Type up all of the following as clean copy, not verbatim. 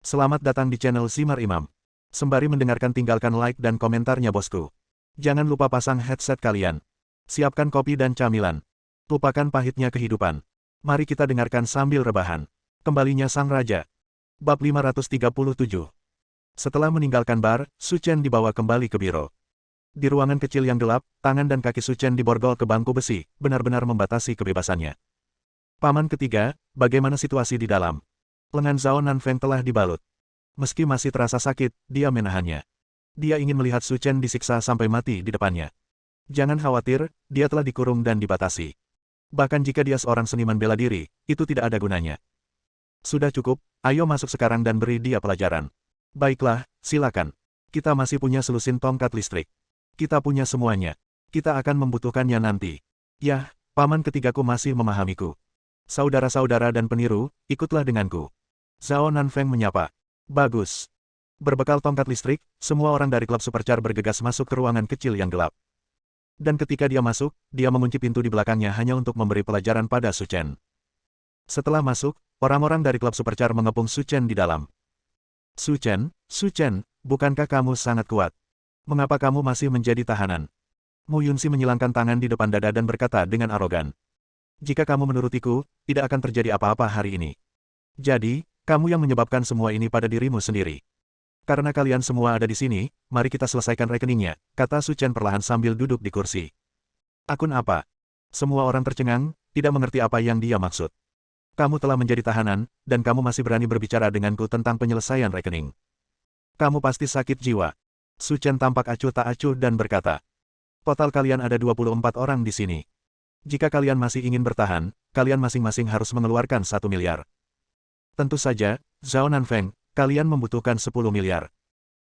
Selamat datang di channel Simar Imam. Sembari mendengarkan tinggalkan like dan komentarnya bosku. Jangan lupa pasang headset kalian. Siapkan kopi dan camilan. Lupakan pahitnya kehidupan. Mari kita dengarkan sambil rebahan. Kembalinya Sang Raja. Bab 537. Setelah meninggalkan bar, Su Chen dibawa kembali ke biro. Di ruangan kecil yang gelap, tangan dan kaki Su Chen diborgol ke bangku besi, benar-benar membatasi kebebasannya. Paman ketiga, bagaimana situasi di dalam? Lengan Zhao Nanfeng telah dibalut. Meski masih terasa sakit, dia menahannya. Dia ingin melihat Su Chen disiksa sampai mati di depannya. Jangan khawatir, dia telah dikurung dan dibatasi. Bahkan jika dia seorang seniman bela diri, itu tidak ada gunanya. Sudah cukup, ayo masuk sekarang dan beri dia pelajaran. Baiklah, silakan. Kita masih punya selusin tongkat listrik. Kita punya semuanya. Kita akan membutuhkannya nanti. Yah, paman ketigaku masih memahamiku. Saudara-saudara dan peniru, ikutlah denganku. Zhao Nanfeng menyapa. Bagus. Berbekal tongkat listrik, semua orang dari klub Supercar bergegas masuk ke ruangan kecil yang gelap. Dan ketika dia masuk, dia mengunci pintu di belakangnya hanya untuk memberi pelajaran pada Su Chen. Setelah masuk, orang-orang dari klub Supercar mengepung Su Chen di dalam. Su Chen, bukankah kamu sangat kuat? Mengapa kamu masih menjadi tahanan? Mu Yunxi menyilangkan tangan di depan dada dan berkata dengan arogan. Jika kamu menurutiku, tidak akan terjadi apa-apa hari ini. Jadi, kamu yang menyebabkan semua ini pada dirimu sendiri. Karena kalian semua ada di sini, mari kita selesaikan rekeningnya, kata Su Chen perlahan sambil duduk di kursi. Akun apa? Semua orang tercengang, tidak mengerti apa yang dia maksud. Kamu telah menjadi tahanan, dan kamu masih berani berbicara denganku tentang penyelesaian rekening. Kamu pasti sakit jiwa. Su Chen tampak acuh tak acuh dan berkata. Total kalian ada 24 orang di sini. Jika kalian masih ingin bertahan, kalian masing-masing harus mengeluarkan 1 miliar. Tentu saja, Zhao Nanfeng, kalian membutuhkan 10 miliar.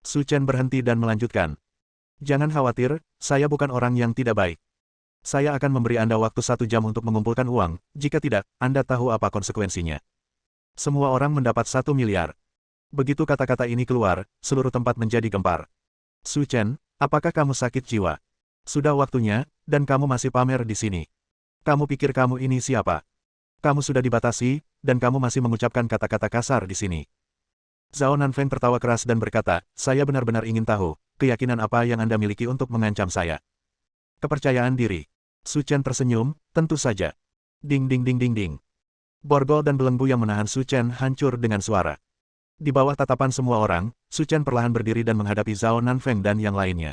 Su Chen berhenti dan melanjutkan. Jangan khawatir, saya bukan orang yang tidak baik. Saya akan memberi Anda waktu 1 jam untuk mengumpulkan uang, jika tidak, Anda tahu apa konsekuensinya. Semua orang mendapat 1 miliar. Begitu kata-kata ini keluar, seluruh tempat menjadi gempar. Su Chen, apakah kamu sakit jiwa? Sudah waktunya, dan kamu masih pamer di sini. Kamu pikir kamu ini siapa? Kamu sudah dibatasi, dan kamu masih mengucapkan kata-kata kasar di sini. Zhao Nanfeng tertawa keras dan berkata, saya benar-benar ingin tahu, keyakinan apa yang Anda miliki untuk mengancam saya. Kepercayaan diri. Su Chen tersenyum, tentu saja. Ding ding ding ding ding. Borgol dan belenggu yang menahan Su Chen hancur dengan suara. Di bawah tatapan semua orang, Su Chen perlahan berdiri dan menghadapi Zhao Nanfeng dan yang lainnya.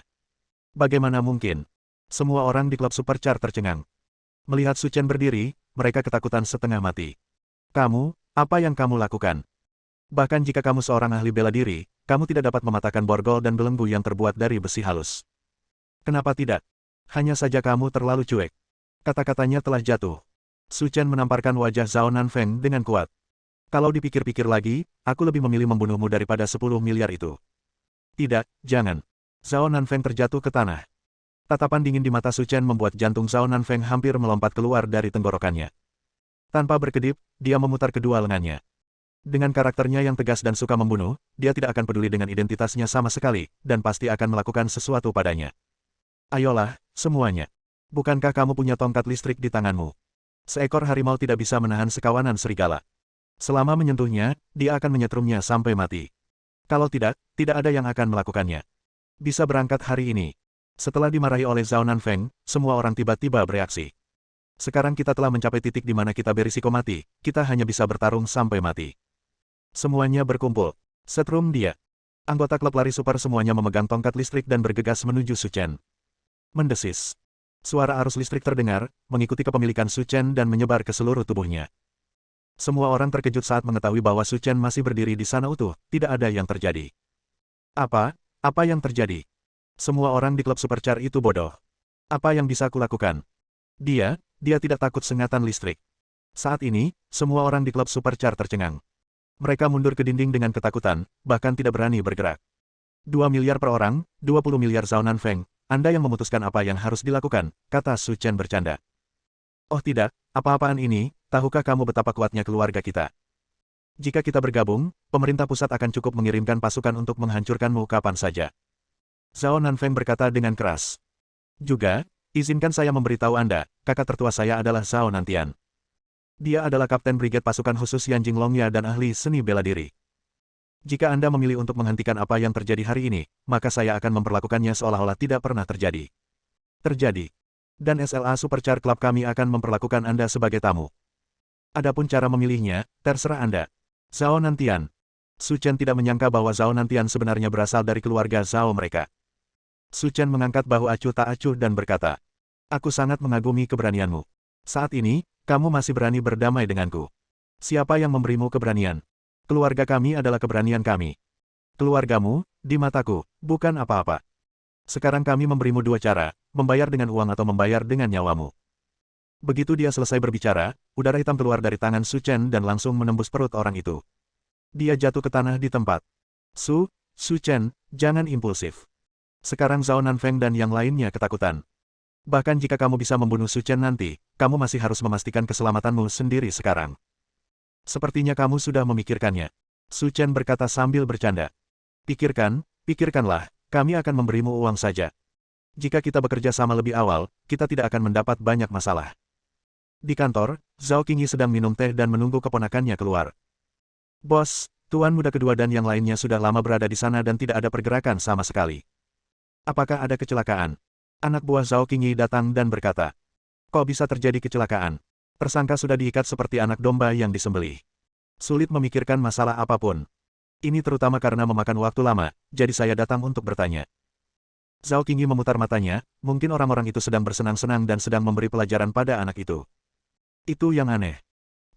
Bagaimana mungkin? Semua orang di klub Supercar tercengang. Melihat Su Chen berdiri, mereka ketakutan setengah mati. Kamu, apa yang kamu lakukan? Bahkan jika kamu seorang ahli bela diri, kamu tidak dapat mematahkan borgol dan belenggu yang terbuat dari besi halus. Kenapa tidak? Hanya saja kamu terlalu cuek. Kata-katanya telah jatuh. Su Chen menamparkan wajah Zhao Nanfeng dengan kuat. Kalau dipikir-pikir lagi, aku lebih memilih membunuhmu daripada 10 miliar itu. Tidak, jangan. Zhao Nanfeng terjatuh ke tanah. Tatapan dingin di mata Su Chen membuat jantung Zhao Nanfeng hampir melompat keluar dari tenggorokannya. Tanpa berkedip, dia memutar kedua lengannya. Dengan karakternya yang tegas dan suka membunuh, dia tidak akan peduli dengan identitasnya sama sekali, dan pasti akan melakukan sesuatu padanya. Ayolah, semuanya. Bukankah kamu punya tongkat listrik di tanganmu? Seekor harimau tidak bisa menahan sekawanan serigala. Selama menyentuhnya, dia akan menyetrumnya sampai mati. Kalau tidak, tidak ada yang akan melakukannya. Bisa berangkat hari ini. Setelah dimarahi oleh Zhao Nanfeng, semua orang tiba-tiba bereaksi. Sekarang kita telah mencapai titik di mana kita berisiko mati, kita hanya bisa bertarung sampai mati. Semuanya berkumpul. Setrum dia. Anggota klub lari super semuanya memegang tongkat listrik dan bergegas menuju Su Chen. Mendesis. Suara arus listrik terdengar, mengikuti kepemilikan Su Chen dan menyebar ke seluruh tubuhnya. Semua orang terkejut saat mengetahui bahwa Su Chen masih berdiri di sana utuh, tidak ada yang terjadi. Apa yang terjadi? Semua orang di klub Supercar itu bodoh. Apa yang bisa kulakukan? Dia tidak takut sengatan listrik. Saat ini, semua orang di klub Supercar tercengang. Mereka mundur ke dinding dengan ketakutan, bahkan tidak berani bergerak. 2 miliar per orang, 20 miliar Zhao Nanfeng, Anda yang memutuskan apa yang harus dilakukan, kata Su Chen bercanda. Oh tidak, apa-apaan ini, tahukah kamu betapa kuatnya keluarga kita? Jika kita bergabung, pemerintah pusat akan cukup mengirimkan pasukan untuk menghancurkanmu kapan saja. Zhao Nanfeng berkata dengan keras. Juga, izinkan saya memberitahu Anda, kakak tertua saya adalah Zhao Nantian. Dia adalah kapten brigade pasukan khusus Yanjing Longya dan ahli seni bela diri. Jika Anda memilih untuk menghentikan apa yang terjadi hari ini, maka saya akan memperlakukannya seolah-olah tidak pernah terjadi. Terjadi. Dan SLA Supercar Club kami akan memperlakukan Anda sebagai tamu. Adapun cara memilihnya, terserah Anda. Zhao Nantian. Su Chen tidak menyangka bahwa Zhao Nantian sebenarnya berasal dari keluarga Zhao mereka. Su Chen mengangkat bahu acuh tak acuh dan berkata, "Aku sangat mengagumi keberanianmu. Saat ini, kamu masih berani berdamai denganku. Siapa yang memberimu keberanian? Keluarga kami adalah keberanian kami. Keluargamu, di mataku, bukan apa-apa. Sekarang kami memberimu dua cara, membayar dengan uang atau membayar dengan nyawamu." Begitu dia selesai berbicara, udara hitam keluar dari tangan Su Chen dan langsung menembus perut orang itu. Dia jatuh ke tanah di tempat. Su Chen, jangan impulsif. Sekarang Zhao Nanfeng dan yang lainnya ketakutan. Bahkan jika kamu bisa membunuh Su Chen nanti, kamu masih harus memastikan keselamatanmu sendiri sekarang. Sepertinya kamu sudah memikirkannya. Su Chen berkata sambil bercanda. Pikirkanlah, kami akan memberimu uang saja. Jika kita bekerja sama lebih awal, kita tidak akan mendapat banyak masalah. Di kantor, Zhao Qingyi sedang minum teh dan menunggu keponakannya keluar. "Bos, tuan muda kedua dan yang lainnya sudah lama berada di sana dan tidak ada pergerakan sama sekali. Apakah ada kecelakaan?" Anak buah Zhao Qingyi datang dan berkata, "Kok bisa terjadi kecelakaan? Tersangka sudah diikat seperti anak domba yang disembelih. Sulit memikirkan masalah apapun. Ini terutama karena memakan waktu lama, jadi saya datang untuk bertanya." Zhao Qingyi memutar matanya, mungkin orang-orang itu sedang bersenang-senang dan sedang memberi pelajaran pada anak itu. Itu yang aneh.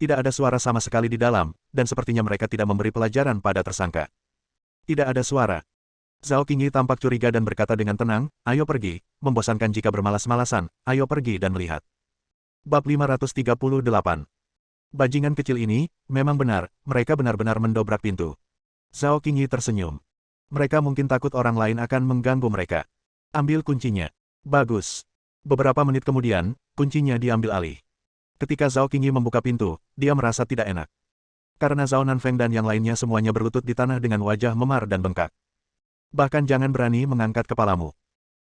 Tidak ada suara sama sekali di dalam, dan sepertinya mereka tidak memberi pelajaran pada tersangka. Tidak ada suara. Zhao Qingyi tampak curiga dan berkata dengan tenang, "Ayo pergi, membosankan jika bermalas-malasan, ayo pergi dan melihat." Bab 538. Bajingan kecil ini, memang benar, mereka benar-benar mendobrak pintu. Zhao Qingyi tersenyum. Mereka mungkin takut orang lain akan mengganggu mereka. Ambil kuncinya. Bagus. Beberapa menit kemudian, kuncinya diambil alih. Ketika Zhao Qingyi membuka pintu, dia merasa tidak enak. Karena Zhao Nanfeng dan yang lainnya semuanya berlutut di tanah dengan wajah memar dan bengkak. Bahkan jangan berani mengangkat kepalamu.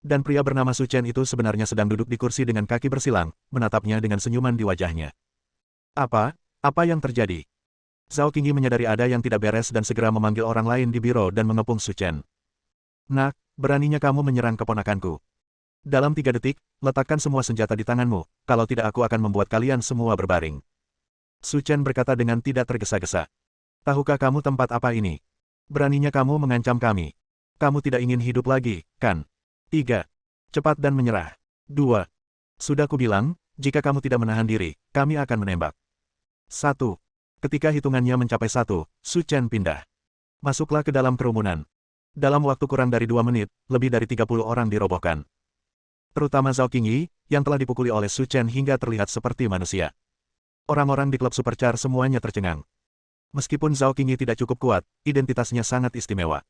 Dan pria bernama Su Chen itu sebenarnya sedang duduk di kursi dengan kaki bersilang, menatapnya dengan senyuman di wajahnya. Apa yang terjadi?" Zhao Qingyi menyadari ada yang tidak beres dan segera memanggil orang lain di biro dan mengepung Su Chen. "Nak, beraninya kamu menyerang keponakanku. Dalam 3 detik, letakkan semua senjata di tanganmu, kalau tidak aku akan membuat kalian semua berbaring." Su Chen berkata dengan tidak tergesa-gesa. "Tahukah kamu tempat apa ini? Beraninya kamu mengancam kami. Kamu tidak ingin hidup lagi, kan? 3. Cepat dan menyerah. 2. Sudah kubilang, jika kamu tidak menahan diri, kami akan menembak. 1. Ketika hitungannya mencapai 1, Su Chen pindah. Masuklah ke dalam kerumunan. Dalam waktu kurang dari 2 menit, lebih dari 30 orang dirobohkan. Terutama Zhao Qingyi, yang telah dipukuli oleh Su Chen hingga terlihat seperti manusia. Orang-orang di klub Supercar semuanya tercengang. Meskipun Zhao Qingyi tidak cukup kuat, identitasnya sangat istimewa.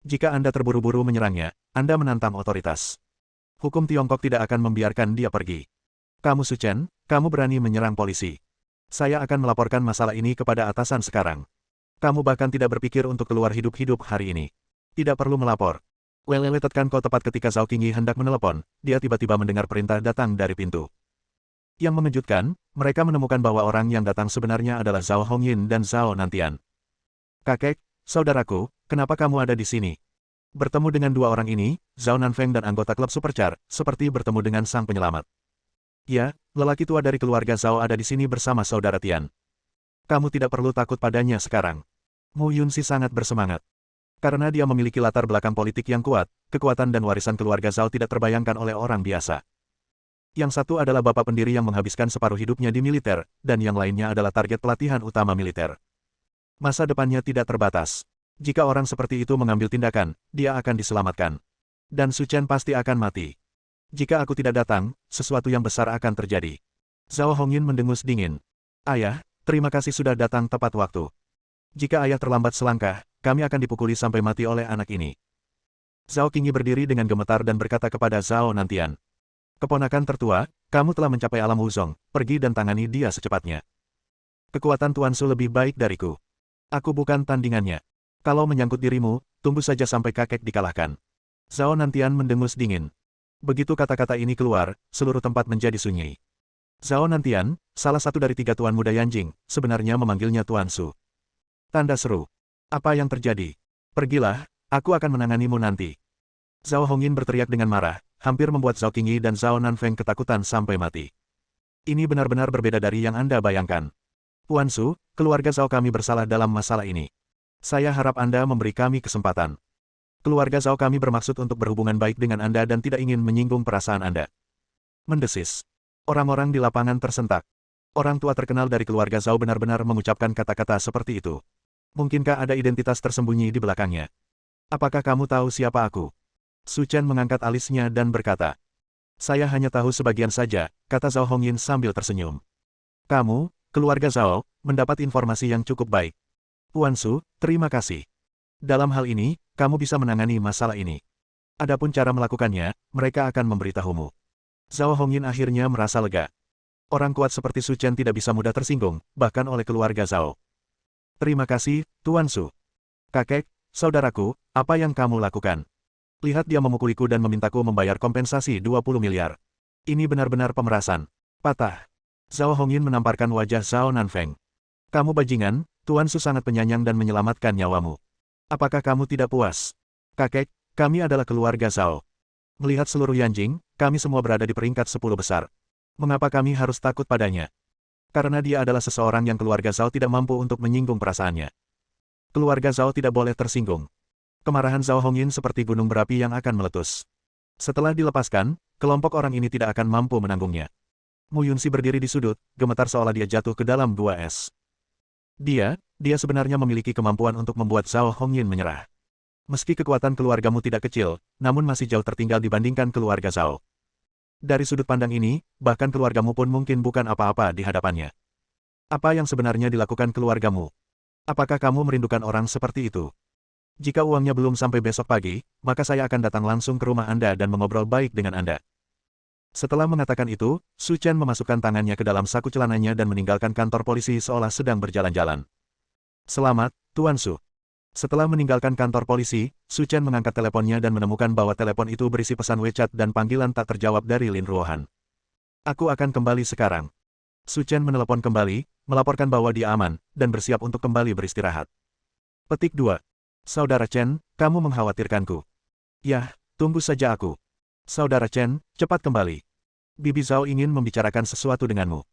Jika Anda terburu-buru menyerangnya, Anda menantang otoritas. Hukum Tiongkok tidak akan membiarkan dia pergi. "Kamu Su Chen, kamu berani menyerang polisi. Saya akan melaporkan masalah ini kepada atasan sekarang. Kamu bahkan tidak berpikir untuk keluar hidup-hidup hari ini. Tidak perlu melapor." Tekan kau tepat ketika Zhao Qingyi hendak menelepon, dia tiba-tiba mendengar perintah datang dari pintu. Yang mengejutkan, mereka menemukan bahwa orang yang datang sebenarnya adalah Zhao Hongyin dan Zhao Nantian. "Kakek, saudaraku, kenapa kamu ada di sini?" Bertemu dengan dua orang ini, Zhao Nanfeng dan anggota klub Supercar, seperti bertemu dengan sang penyelamat. "Ya, lelaki tua dari keluarga Zhao ada di sini bersama saudara Tian. Kamu tidak perlu takut padanya sekarang." Mu Yunxi sangat bersemangat. Karena dia memiliki latar belakang politik yang kuat, kekuatan dan warisan keluarga Zhao tidak terbayangkan oleh orang biasa. Yang satu adalah bapak pendiri yang menghabiskan separuh hidupnya di militer, dan yang lainnya adalah target pelatihan utama militer. Masa depannya tidak terbatas. Jika orang seperti itu mengambil tindakan, dia akan diselamatkan. Dan Su Chen pasti akan mati. Jika aku tidak datang, sesuatu yang besar akan terjadi. Zhao Hongyin mendengus dingin. "Ayah, terima kasih sudah datang tepat waktu. Jika ayah terlambat selangkah, kami akan dipukuli sampai mati oleh anak ini." Zhao Qingyi berdiri dengan gemetar dan berkata kepada Zhao Nantian. "Keponakan tertua, kamu telah mencapai alam Wuzong, pergi dan tangani dia secepatnya. Kekuatan Tuan Su lebih baik dariku. Aku bukan tandingannya. Kalau menyangkut dirimu, tunggu saja sampai kakek dikalahkan." Zhao Nantian mendengus dingin. Begitu kata-kata ini keluar, seluruh tempat menjadi sunyi. Zhao Nantian, salah satu dari 3 tuan muda Yanjing, sebenarnya memanggilnya Tuan Su. Tanda seru. Apa yang terjadi? Pergilah, aku akan menanganimu nanti. Zhao Hongyin berteriak dengan marah, hampir membuat Zhao Qingyi dan Zhao Nanfeng ketakutan sampai mati. Ini benar-benar berbeda dari yang Anda bayangkan. Puan Su, keluarga Zhao kami bersalah dalam masalah ini. Saya harap Anda memberi kami kesempatan. Keluarga Zhao kami bermaksud untuk berhubungan baik dengan Anda dan tidak ingin menyinggung perasaan Anda. Mendesis. Orang-orang di lapangan tersentak. Orang tua terkenal dari keluarga Zhao benar-benar mengucapkan kata-kata seperti itu. Mungkinkah ada identitas tersembunyi di belakangnya? Apakah kamu tahu siapa aku? Su Chen mengangkat alisnya dan berkata. Saya hanya tahu sebagian saja, kata Zhao Hongyin sambil tersenyum. Kamu, keluarga Zhao, mendapat informasi yang cukup baik. Puan Su, terima kasih. Dalam hal ini, kamu bisa menangani masalah ini. Adapun cara melakukannya, mereka akan memberitahumu. Zhao Hongyin akhirnya merasa lega. Orang kuat seperti Su Chen tidak bisa mudah tersinggung, bahkan oleh keluarga Zhao. Terima kasih, Tuan Su. Kakek, saudaraku, apa yang kamu lakukan? Lihat dia memukuliku dan memintaku membayar kompensasi 20 miliar. Ini benar-benar pemerasan. Patah. Zhao Hongyin menamparkan wajah Zhao Nanfeng. Kamu bajingan, Tuan Su sangat penyayang dan menyelamatkan nyawamu. Apakah kamu tidak puas? Kakek, kami adalah keluarga Zhao. Melihat seluruh Yanjing, kami semua berada di peringkat 10 besar. Mengapa kami harus takut padanya? Karena dia adalah seseorang yang keluarga Zhao tidak mampu untuk menyinggung perasaannya. Keluarga Zhao tidak boleh tersinggung. Kemarahan Zhao Hongyin seperti gunung berapi yang akan meletus. Setelah dilepaskan, kelompok orang ini tidak akan mampu menanggungnya. Mu Yunxi berdiri di sudut, gemetar seolah dia jatuh ke dalam gua es. Dia sebenarnya memiliki kemampuan untuk membuat Zhao Hongyin menyerah. Meski kekuatan keluargamu tidak kecil, namun masih jauh tertinggal dibandingkan keluarga Zhao. Dari sudut pandang ini, bahkan keluargamu pun mungkin bukan apa-apa di hadapannya. Apa yang sebenarnya dilakukan keluargamu? Apakah kamu merindukan orang seperti itu? Jika uangnya belum sampai besok pagi, maka saya akan datang langsung ke rumah Anda dan mengobrol baik dengan Anda. Setelah mengatakan itu, Su Chen memasukkan tangannya ke dalam saku celananya dan meninggalkan kantor polisi seolah sedang berjalan-jalan. Selamat, Tuan Su. Setelah meninggalkan kantor polisi, Su Chen mengangkat teleponnya dan menemukan bahwa telepon itu berisi pesan WeChat dan panggilan tak terjawab dari Lin Ruohan. Aku akan kembali sekarang. Su Chen menelepon kembali, melaporkan bahwa dia aman, dan bersiap untuk kembali beristirahat. Petik 2. Saudara Chen, kamu mengkhawatirkanku. Yah, tunggu saja aku. Saudara Chen, cepat kembali. Bibi Zhao ingin membicarakan sesuatu denganmu.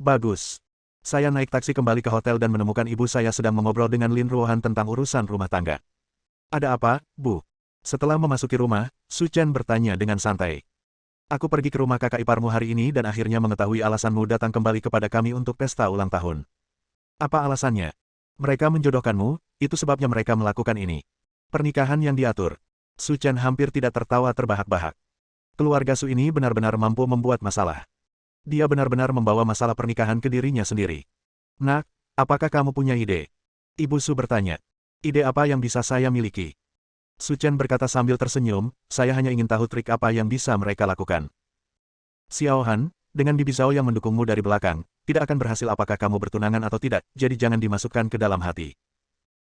Bagus. Saya naik taksi kembali ke hotel dan menemukan ibu saya sedang mengobrol dengan Lin Ruohan tentang urusan rumah tangga. Ada apa, Bu? Setelah memasuki rumah, Su Chen bertanya dengan santai. Aku pergi ke rumah kakak iparmu hari ini dan akhirnya mengetahui alasanmu datang kembali kepada kami untuk pesta ulang tahun. Apa alasannya? Mereka menjodohkanmu, itu sebabnya mereka melakukan ini. Pernikahan yang diatur. Su Chen hampir tidak tertawa terbahak-bahak. Keluarga Su ini benar-benar mampu membuat masalah. Dia benar-benar membawa masalah pernikahan ke dirinya sendiri. Nak, apakah kamu punya ide? Ibu Su bertanya. Ide apa yang bisa saya miliki? Su Chen berkata sambil tersenyum, saya hanya ingin tahu trik apa yang bisa mereka lakukan. Xiao Han, dengan Bibi Zhao yang mendukungmu dari belakang, tidak akan berhasil apakah kamu bertunangan atau tidak, jadi jangan dimasukkan ke dalam hati.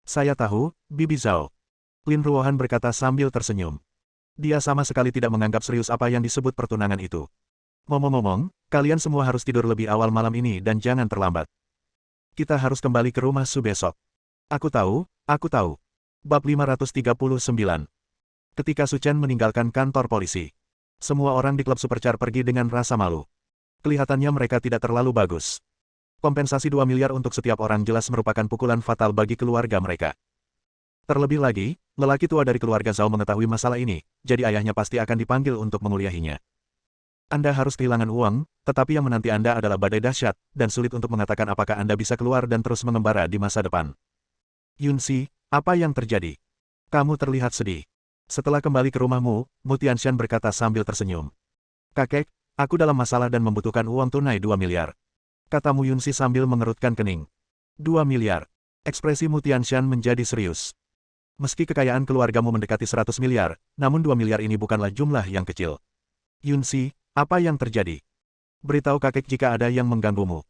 Saya tahu, Bibi Zhao. Lin Ruohan berkata sambil tersenyum. Dia sama sekali tidak menganggap serius apa yang disebut pertunangan itu. Ngomong-ngomong, kalian semua harus tidur lebih awal malam ini dan jangan terlambat. Kita harus kembali ke rumah Su besok. Aku tahu, aku tahu. Bab 539. Ketika Su Chen meninggalkan kantor polisi, semua orang di klub Supercar pergi dengan rasa malu. Kelihatannya mereka tidak terlalu bagus. Kompensasi 2 miliar untuk setiap orang jelas merupakan pukulan fatal bagi keluarga mereka. Terlebih lagi, lelaki tua dari keluarga Zhao mengetahui masalah ini, jadi ayahnya pasti akan dipanggil untuk menguliahinya. Anda harus kehilangan uang, tetapi yang menanti Anda adalah badai dahsyat, dan sulit untuk mengatakan apakah Anda bisa keluar dan terus mengembara di masa depan. Yunxi, apa yang terjadi? Kamu terlihat sedih. Setelah kembali ke rumahmu, Mu Tianshan berkata sambil tersenyum. Kakek, aku dalam masalah dan membutuhkan uang tunai 2 miliar. Kata Mu Yunxi sambil mengerutkan kening. 2 miliar. Ekspresi Mu Tianshan menjadi serius. Meski kekayaan keluargamu mendekati 100 miliar, namun 2 miliar ini bukanlah jumlah yang kecil. Yunxi, apa yang terjadi? Beritahu kakek jika ada yang mengganggumu.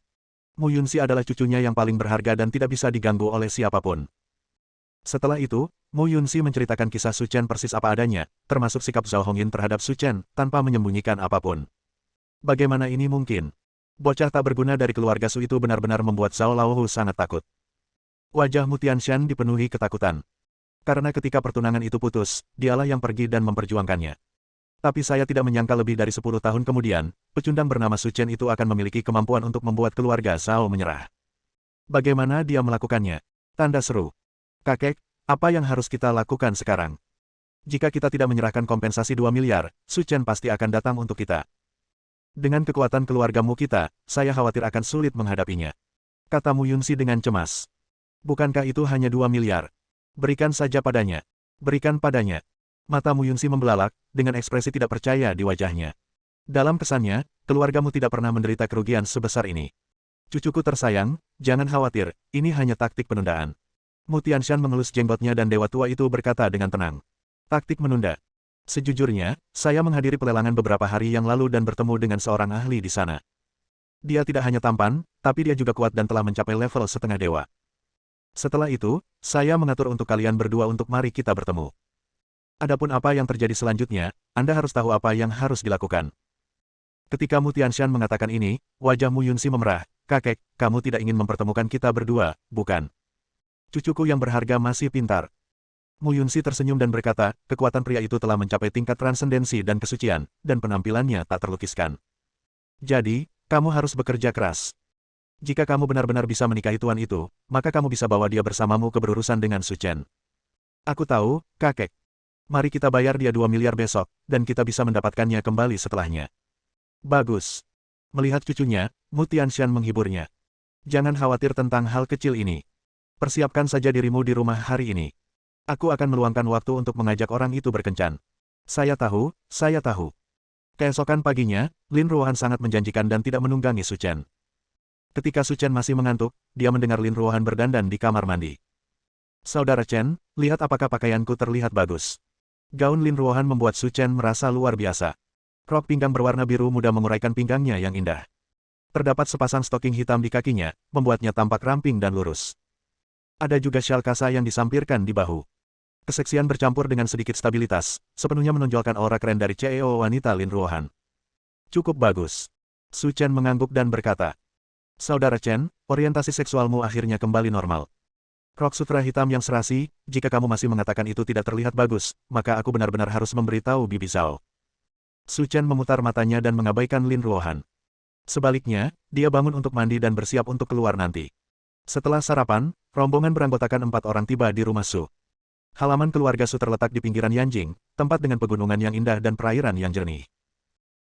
Mu Yunxi adalah cucunya yang paling berharga dan tidak bisa diganggu oleh siapapun. Setelah itu, Mu Yunxi menceritakan kisah Su Chen persis apa adanya, termasuk sikap Zhao Hongyin terhadap Su Chen, tanpa menyembunyikan apapun. Bagaimana ini mungkin? Bocah tak berguna dari keluarga Su itu benar-benar membuat Zhao Laohu sangat takut. Wajah Mu Tianshan dipenuhi ketakutan. Karena ketika pertunangan itu putus, dialah yang pergi dan memperjuangkannya. Tapi saya tidak menyangka lebih dari 10 tahun kemudian, pecundang bernama Su Chen itu akan memiliki kemampuan untuk membuat keluarga Zhao menyerah. Bagaimana dia melakukannya? Tanda seru. Kakek, apa yang harus kita lakukan sekarang? Jika kita tidak menyerahkan kompensasi 2 miliar, Su Chen pasti akan datang untuk kita. Dengan kekuatan keluargamu kita, saya khawatir akan sulit menghadapinya. Kata Mu Yunxi dengan cemas. Bukankah itu hanya 2 miliar? Berikan saja padanya. Berikan padanya. Mata Mu Yunxi membelalak, dengan ekspresi tidak percaya di wajahnya. Dalam kesannya, keluargamu tidak pernah menderita kerugian sebesar ini. Cucuku tersayang, jangan khawatir, ini hanya taktik penundaan. Mu Tianshan mengelus jenggotnya dan dewa tua itu berkata dengan tenang. Taktik menunda. Sejujurnya, saya menghadiri pelelangan beberapa hari yang lalu dan bertemu dengan seorang ahli di sana. Dia tidak hanya tampan, tapi dia juga kuat dan telah mencapai level setengah dewa. Setelah itu, saya mengatur untuk kalian berdua untuk mari kita bertemu. Adapun apa yang terjadi selanjutnya, Anda harus tahu apa yang harus dilakukan. Ketika Mu Tianshan mengatakan ini, wajah Mu Yunxi memerah. Kakek, kamu tidak ingin mempertemukan kita berdua, bukan? Cucuku yang berharga masih pintar. Mu Yunxi tersenyum dan berkata, kekuatan pria itu telah mencapai tingkat transendensi dan kesucian, dan penampilannya tak terlukiskan. Jadi, kamu harus bekerja keras. Jika kamu benar-benar bisa menikahi tuan itu, maka kamu bisa bawa dia bersamamu ke berurusan dengan Su Chen. Aku tahu, kakek. Mari kita bayar dia 2 miliar besok, dan kita bisa mendapatkannya kembali setelahnya. Bagus. Melihat cucunya, Mu Tianshan menghiburnya. Jangan khawatir tentang hal kecil ini. Persiapkan saja dirimu di rumah hari ini. Aku akan meluangkan waktu untuk mengajak orang itu berkencan. Saya tahu, saya tahu. Keesokan paginya, Lin Ruohan sangat menjanjikan dan tidak menunggangi Su Chen. Ketika Su Chen masih mengantuk, dia mendengar Lin Ruohan berdandan di kamar mandi. Saudara Chen, lihat apakah pakaianku terlihat bagus. Gaun Lin Ruohan membuat Su Chen merasa luar biasa. Rok pinggang berwarna biru muda menguraikan pinggangnya yang indah. Terdapat sepasang stoking hitam di kakinya, membuatnya tampak ramping dan lurus. Ada juga syal kasa yang disampirkan di bahu. Keseksian bercampur dengan sedikit stabilitas, sepenuhnya menonjolkan aura keren dari CEO wanita Lin Ruohan. Cukup bagus. Su Chen mengangguk dan berkata, Saudara Chen, orientasi seksualmu akhirnya kembali normal. Rok sutra hitam yang serasi, jika kamu masih mengatakan itu tidak terlihat bagus, maka aku benar-benar harus memberitahu Bibi Zhao. Su Chen memutar matanya dan mengabaikan Lin Ruohan. Sebaliknya, dia bangun untuk mandi dan bersiap untuk keluar nanti. Setelah sarapan, rombongan beranggotakan 4 orang tiba di rumah Su. Halaman keluarga Su terletak di pinggiran Yanjing, tempat dengan pegunungan yang indah dan perairan yang jernih.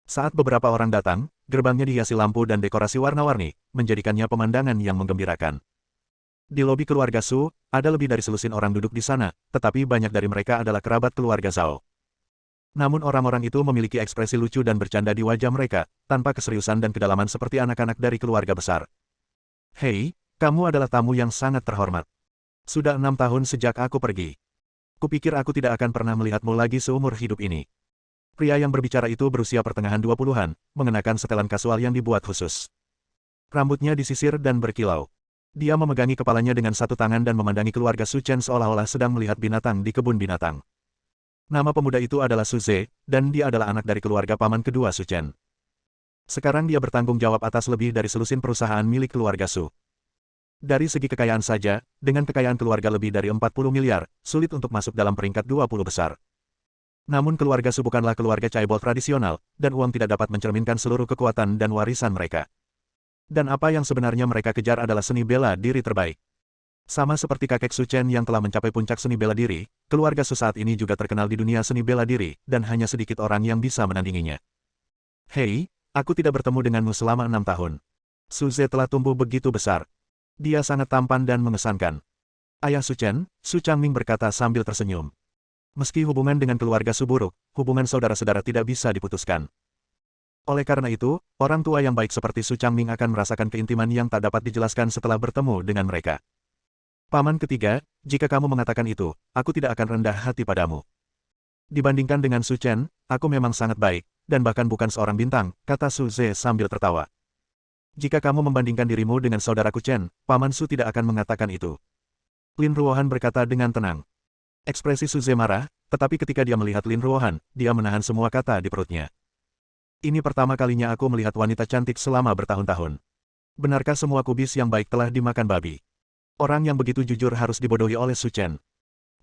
Saat beberapa orang datang, gerbangnya dihiasi lampu dan dekorasi warna-warni, menjadikannya pemandangan yang menggembirakan. Di lobi keluarga Su, ada lebih dari selusin orang duduk di sana, tetapi banyak dari mereka adalah kerabat keluarga Zhao. Namun orang-orang itu memiliki ekspresi lucu dan bercanda di wajah mereka, tanpa keseriusan dan kedalaman seperti anak-anak dari keluarga besar. Hei, kamu adalah tamu yang sangat terhormat. Sudah 6 tahun sejak aku pergi. Kupikir aku tidak akan pernah melihatmu lagi seumur hidup ini. Pria yang berbicara itu berusia pertengahan 20-an, mengenakan setelan kasual yang dibuat khusus. Rambutnya disisir dan berkilau. Dia memegangi kepalanya dengan satu tangan dan memandangi keluarga Su Chen seolah-olah sedang melihat binatang di kebun binatang. Nama pemuda itu adalah Su Ze, dan dia adalah anak dari keluarga paman kedua Su Chen. Sekarang dia bertanggung jawab atas lebih dari selusin perusahaan milik keluarga Su. Dari segi kekayaan saja, dengan kekayaan keluarga lebih dari 40 miliar, sulit untuk masuk dalam peringkat 20 besar. Namun keluarga Su bukanlah keluarga caibol tradisional, dan uang tidak dapat mencerminkan seluruh kekuatan dan warisan mereka. Dan apa yang sebenarnya mereka kejar adalah seni bela diri terbaik. Sama seperti kakek Su Chen yang telah mencapai puncak seni bela diri, keluarga Su saat ini juga terkenal di dunia seni bela diri, dan hanya sedikit orang yang bisa menandinginya. Hei, aku tidak bertemu denganmu selama 6 tahun. Su Ze telah tumbuh begitu besar. Dia sangat tampan dan mengesankan. Ayah Su Chen, Su Changming berkata sambil tersenyum. Meski hubungan dengan keluarga Su buruk, hubungan saudara-saudara tidak bisa diputuskan. Oleh karena itu, orang tua yang baik seperti Su Changming akan merasakan keintiman yang tak dapat dijelaskan setelah bertemu dengan mereka. Paman ketiga, jika kamu mengatakan itu, aku tidak akan rendah hati padamu. Dibandingkan dengan Su Chen, aku memang sangat baik, dan bahkan bukan seorang bintang, kata Su Ze sambil tertawa. Jika kamu membandingkan dirimu dengan saudaraku Chen, Paman Su tidak akan mengatakan itu. Lin Ruohan berkata dengan tenang. Ekspresi Su Ze marah, tetapi ketika dia melihat Lin Ruohan, dia menahan semua kata di perutnya. Ini pertama kalinya aku melihat wanita cantik selama bertahun-tahun. Benarkah semua kubis yang baik telah dimakan babi? Orang yang begitu jujur harus dibodohi oleh Su Chen.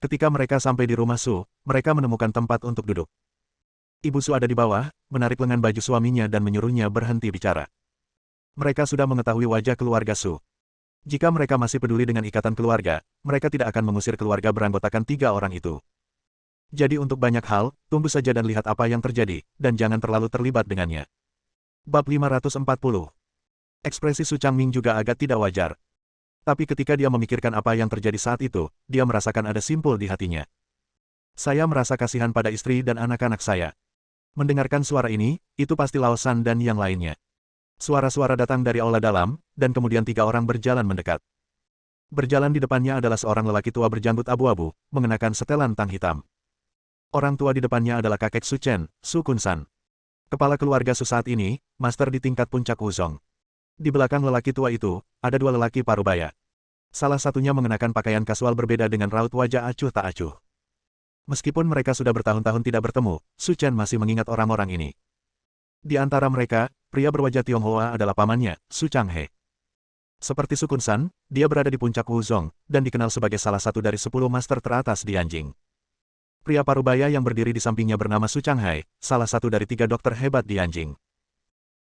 Ketika mereka sampai di rumah Su, mereka menemukan tempat untuk duduk. Ibu Su ada di bawah, menarik lengan baju suaminya dan menyuruhnya berhenti bicara. Mereka sudah mengetahui wajah keluarga Su. Jika mereka masih peduli dengan ikatan keluarga, mereka tidak akan mengusir keluarga beranggotakan 3 orang itu. Jadi untuk banyak hal, tunggu saja dan lihat apa yang terjadi, dan jangan terlalu terlibat dengannya. Bab 540. Ekspresi Su Changming juga agak tidak wajar. Tapi ketika dia memikirkan apa yang terjadi saat itu, dia merasakan ada simpul di hatinya. Saya merasa kasihan pada istri dan anak-anak saya. Mendengarkan suara ini, itu pasti Lao Shan dan yang lainnya. Suara-suara datang dari aula dalam, dan kemudian 3 orang berjalan mendekat. Berjalan di depannya adalah seorang lelaki tua berjanggut abu-abu, mengenakan setelan tang hitam. Orang tua di depannya adalah kakek Su Chen, Su Kun-san. Kepala keluarga Su saat ini, master di tingkat puncak Wuzong. Di belakang lelaki tua itu, ada 2 lelaki parubaya. Salah satunya mengenakan pakaian kasual berbeda dengan raut wajah acuh tak acuh. Meskipun mereka sudah bertahun-tahun tidak bertemu, Su Chen masih mengingat orang-orang ini. Di antara mereka, pria berwajah Tionghoa adalah pamannya, Su Changhe. Seperti Su Kun-san, dia berada di puncak Wuzong, dan dikenal sebagai salah satu dari 10 master teratas di Anjing. Pria parubaya yang berdiri di sampingnya bernama Su Changhai, salah satu dari 3 dokter hebat di Anjing.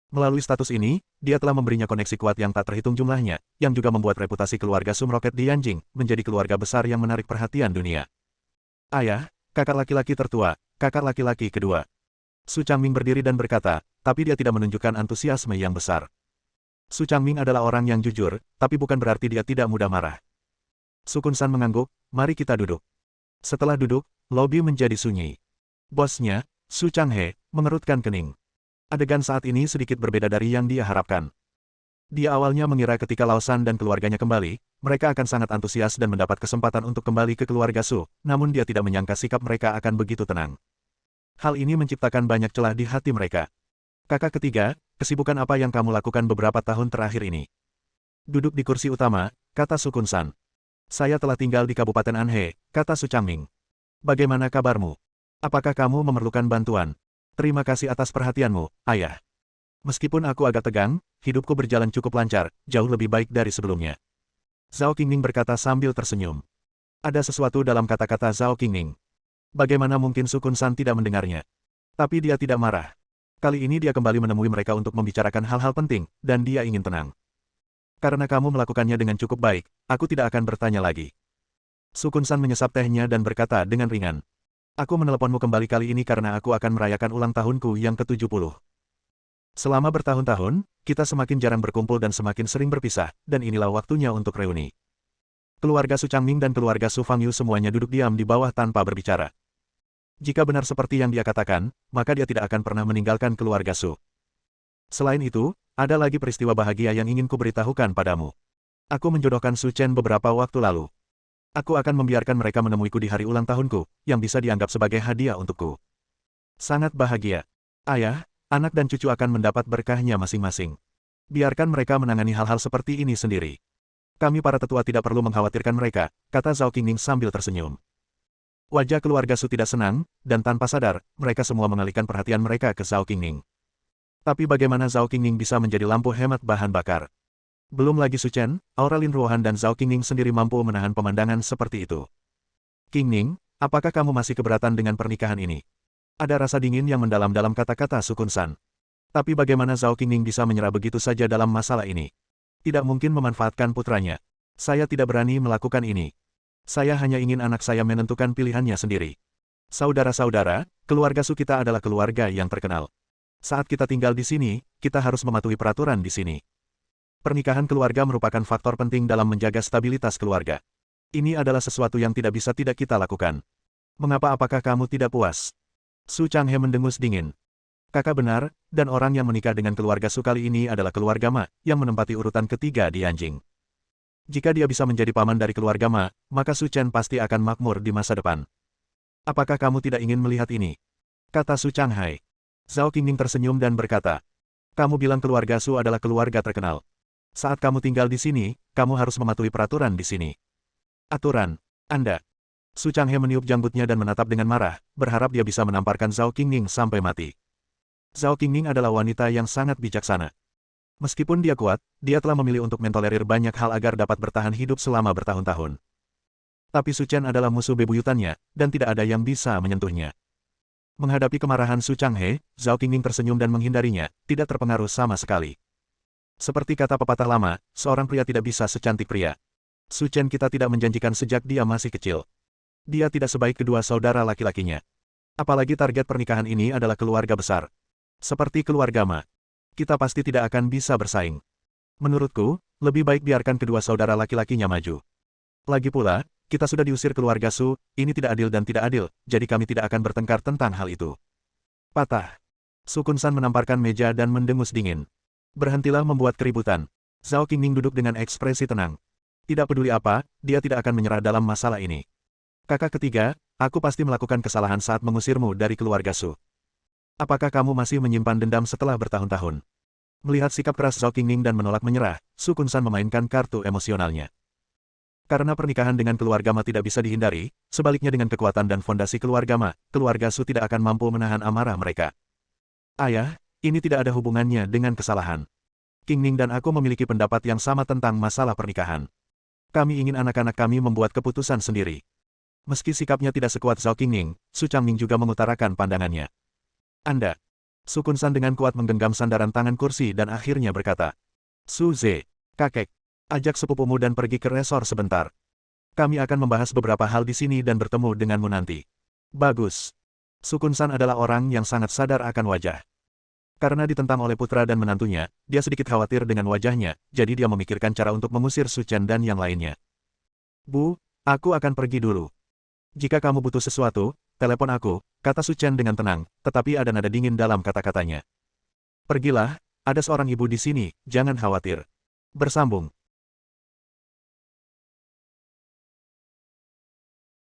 Melalui status ini, dia telah memberinya koneksi kuat yang tak terhitung jumlahnya, yang juga membuat reputasi keluarga Sum Rocket di Yanjing menjadi keluarga besar yang menarik perhatian dunia. Ayah, kakak laki-laki tertua, kakak laki-laki kedua. Su Changming berdiri dan berkata, tapi dia tidak menunjukkan antusiasme yang besar. Su Changming adalah orang yang jujur, tapi bukan berarti dia tidak mudah marah. Su Kun-san mengangguk, mari kita duduk. Setelah duduk, lobi menjadi sunyi. Bosnya, Su Changhe, mengerutkan kening. Adegan saat ini sedikit berbeda dari yang dia harapkan. Dia awalnya mengira ketika Lao Shan dan keluarganya kembali, mereka akan sangat antusias dan mendapat kesempatan untuk kembali ke keluarga Su, namun dia tidak menyangka sikap mereka akan begitu tenang. Hal ini menciptakan banyak celah di hati mereka. Kakak ketiga, kesibukan apa yang kamu lakukan beberapa tahun terakhir ini? Duduk di kursi utama, kata Su Kun-san. Saya telah tinggal di Kabupaten Anhe, kata Su Changming. Bagaimana kabarmu? Apakah kamu memerlukan bantuan? Terima kasih atas perhatianmu, ayah. Meskipun aku agak tegang, hidupku berjalan cukup lancar, jauh lebih baik dari sebelumnya. Zhao Qingning berkata sambil tersenyum. Ada sesuatu dalam kata-kata Zhao Qingning. Bagaimana mungkin Su Kun-san tidak mendengarnya? Tapi dia tidak marah. Kali ini dia kembali menemui mereka untuk membicarakan hal-hal penting, dan dia ingin tenang. Karena kamu melakukannya dengan cukup baik, aku tidak akan bertanya lagi. Su Kun-san menyesap tehnya dan berkata dengan ringan. Aku meneleponmu kembali kali ini karena aku akan merayakan ulang tahunku yang ke-70. Selama bertahun-tahun, kita semakin jarang berkumpul dan semakin sering berpisah, dan inilah waktunya untuk reuni. Keluarga Su Changming dan keluarga Su Fangyu semuanya duduk diam di bawah tanpa berbicara. Jika benar seperti yang dia katakan, maka dia tidak akan pernah meninggalkan keluarga Su. Selain itu, ada lagi peristiwa bahagia yang ingin kuberitahukan padamu. Aku menjodohkan Su Chen beberapa waktu lalu. Aku akan membiarkan mereka menemuiku di hari ulang tahunku, yang bisa dianggap sebagai hadiah untukku. Sangat bahagia. Ayah, anak dan cucu akan mendapat berkahnya masing-masing. Biarkan mereka menangani hal-hal seperti ini sendiri. Kami para tetua tidak perlu mengkhawatirkan mereka, kata Zhao Qingning sambil tersenyum. Wajah keluarga Su tidak senang, dan tanpa sadar, mereka semua mengalihkan perhatian mereka ke Zhao Qingning. Tapi bagaimana Zhao Qingning bisa menjadi lampu hemat bahan bakar? Belum lagi Su Chen, Aurelin Ruohan dan Zhao Qingning sendiri mampu menahan pemandangan seperti itu. Qingning, apakah kamu masih keberatan dengan pernikahan ini? Ada rasa dingin yang mendalam dalam kata-kata Su Kun-san. Tapi bagaimana Zhao Qingning bisa menyerah begitu saja dalam masalah ini? Tidak mungkin memanfaatkan putranya. Saya tidak berani melakukan ini. Saya hanya ingin anak saya menentukan pilihannya sendiri. Saudara-saudara, keluarga Su kita adalah keluarga yang terkenal. Saat kita tinggal di sini, kita harus mematuhi peraturan di sini. Pernikahan keluarga merupakan faktor penting dalam menjaga stabilitas keluarga. Ini adalah sesuatu yang tidak bisa tidak kita lakukan. Mengapa apakah kamu tidak puas? Su Changhe mendengus dingin. Kakak benar, dan orang yang menikah dengan keluarga Su kali ini adalah keluarga Ma, yang menempati urutan ketiga di Anjing. Jika dia bisa menjadi paman dari keluarga Ma, maka Su Chen pasti akan makmur di masa depan. Apakah kamu tidak ingin melihat ini? Kata Su Changhai. Zhao Qingning tersenyum dan berkata, kamu bilang keluarga Su adalah keluarga terkenal. Saat kamu tinggal di sini, kamu harus mematuhi peraturan di sini. Aturan, Anda. Su Changhe meniup janggutnya dan menatap dengan marah, berharap dia bisa menamparkan Zhao Qingning sampai mati. Zhao Qingning adalah wanita yang sangat bijaksana. Meskipun dia kuat, dia telah memilih untuk mentolerir banyak hal agar dapat bertahan hidup selama bertahun-tahun. Tapi Su Chen adalah musuh bebuyutannya, dan tidak ada yang bisa menyentuhnya. Menghadapi kemarahan Su Changhe, Zhao Qingning tersenyum dan menghindarinya, tidak terpengaruh sama sekali. Seperti kata pepatah lama, seorang pria tidak bisa secantik pria. Su Chen kita tidak menjanjikan sejak dia masih kecil. Dia tidak sebaik kedua saudara laki-lakinya. Apalagi target pernikahan ini adalah keluarga besar. Seperti keluarga Ma. Kita pasti tidak akan bisa bersaing. Menurutku, lebih baik biarkan kedua saudara laki-lakinya maju. Lagi pula, kita sudah diusir keluarga Su, ini tidak adil dan tidak adil, jadi kami tidak akan bertengkar tentang hal itu. Patah. Su Kunsan menamparkan meja dan mendengus dingin. Berhentilah membuat keributan. Zhao Qingning duduk dengan ekspresi tenang. Tidak peduli apa, dia tidak akan menyerah dalam masalah ini. Kakak ketiga, aku pasti melakukan kesalahan saat mengusirmu dari keluarga Su. Apakah kamu masih menyimpan dendam setelah bertahun-tahun? Melihat sikap keras Zhao Qingning dan menolak menyerah, Su Kunsan memainkan kartu emosionalnya. Karena pernikahan dengan keluarga Ma tidak bisa dihindari, sebaliknya dengan kekuatan dan fondasi keluarga Ma, keluarga Su tidak akan mampu menahan amarah mereka. Ayah, ini tidak ada hubungannya dengan kesalahan. Qingning dan aku memiliki pendapat yang sama tentang masalah pernikahan. Kami ingin anak-anak kami membuat keputusan sendiri. Meski sikapnya tidak sekuat Zhao Qingning, Su Changming juga mengutarakan pandangannya. Anda. Su Kunsan dengan kuat menggenggam sandaran tangan kursi dan akhirnya berkata. Su Ze, kakek, ajak sepupumu dan pergi ke resor sebentar. Kami akan membahas beberapa hal di sini dan bertemu denganmu nanti. Bagus. Su Kunsan adalah orang yang sangat sadar akan wajah. Karena ditentang oleh putra dan menantunya, dia sedikit khawatir dengan wajahnya, jadi dia memikirkan cara untuk mengusir Su Chen dan yang lainnya. Bu, aku akan pergi dulu. Jika kamu butuh sesuatu, telepon aku, kata Su Chen dengan tenang, tetapi ada nada dingin dalam kata-katanya. Pergilah, ada seorang ibu di sini, jangan khawatir. Bersambung.